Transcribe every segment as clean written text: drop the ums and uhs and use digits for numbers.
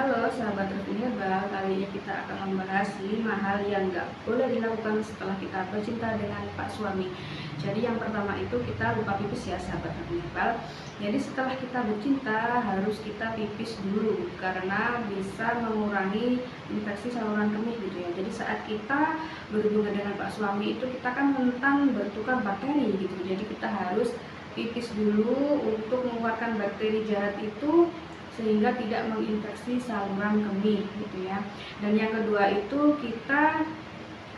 Halo sahabat Review Herbal, kali ini kita akan membahas 5 hal yang gak boleh dilakukan setelah kita bercinta dengan Pak Suami. Jadi yang pertama itu kita lupa pipis ya sahabat Review Herbal. Jadi setelah kita bercinta harus kita pipis dulu karena bisa mengurangi infeksi saluran kemih gitu ya. Jadi saat kita berhubungan dengan Pak Suami itu kita kan rentan bertukar bakteri gitu. Jadi kita harus pipis dulu untuk mengeluarkan bakteri jahat itu sehingga tidak menginfeksi saluran kemih gitu ya. Dan yang kedua itu kita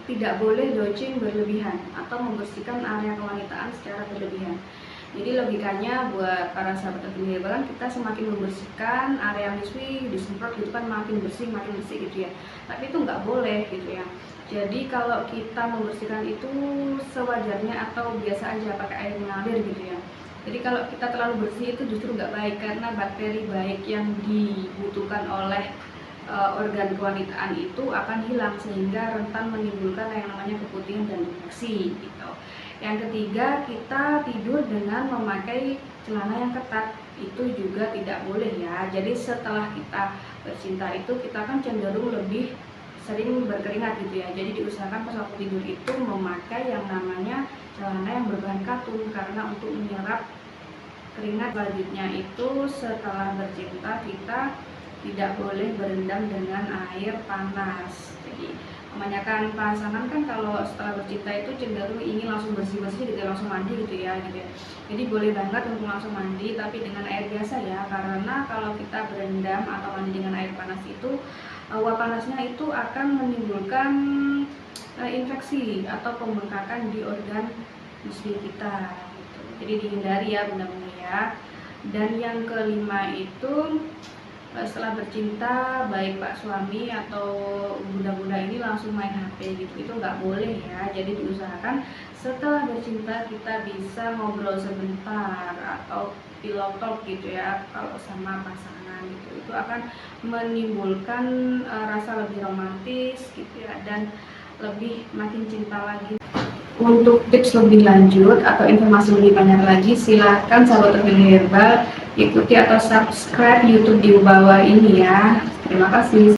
tidak boleh dodging berlebihan atau membersihkan area kewanitaan secara berlebihan. Jadi logikanya buat para sahabat herbal kan kita semakin membersihkan area miswi disemprot gitu kan makin bersih gitu ya. Tapi itu nggak boleh gitu ya. Jadi kalau kita membersihkan itu sewajarnya atau biasa aja pakai air mengalir gitu ya. Jadi kalau kita terlalu bersih itu justru nggak baik karena bakteri baik yang dibutuhkan oleh organ kewanitaan itu akan hilang sehingga rentan menimbulkan yang namanya keputihan dan infeksi gitu. Yang ketiga, kita tidur dengan memakai celana yang ketat, itu juga tidak boleh ya. Jadi setelah kita bercinta itu kita kan cenderung lebih sering berkeringat gitu ya. Jadi diusahakan pas waktu tidur itu memakai yang namanya celana yang berbahan katun karena untuk menyerap keringat. Selanjutnya itu setelah bercinta kita tidak boleh berendam dengan air panas. Jadi kebanyakan pasangan kan kalau setelah bercinta itu cenderung ingin langsung bersih-bersih gitu ya, langsung mandi gitu ya. Jadi boleh banget untuk langsung mandi tapi dengan air biasa ya, karena kalau kita berendam atau mandi dengan air panas itu uap panasnya itu akan menimbulkan infeksi atau pembengkakan di organ miswi kita gitu. Jadi dihindari ya bunda-bunda ya. Dan yang kelima itu setelah bercinta baik Pak Suami atau bunda-bunda ini langsung main HP gitu, itu nggak boleh ya. Jadi diusahakan setelah bercinta kita bisa ngobrol sebentar atau pillow talk gitu ya kalau sama pasangan gitu. Itu akan menimbulkan rasa lebih romantis gitu ya dan lebih makin cinta lagi. Untuk tips lebih lanjut atau informasi lebih banyak lagi, silahkan sahabat Review Herbal ikuti atau subscribe YouTube di bawah ini ya. Terima kasih.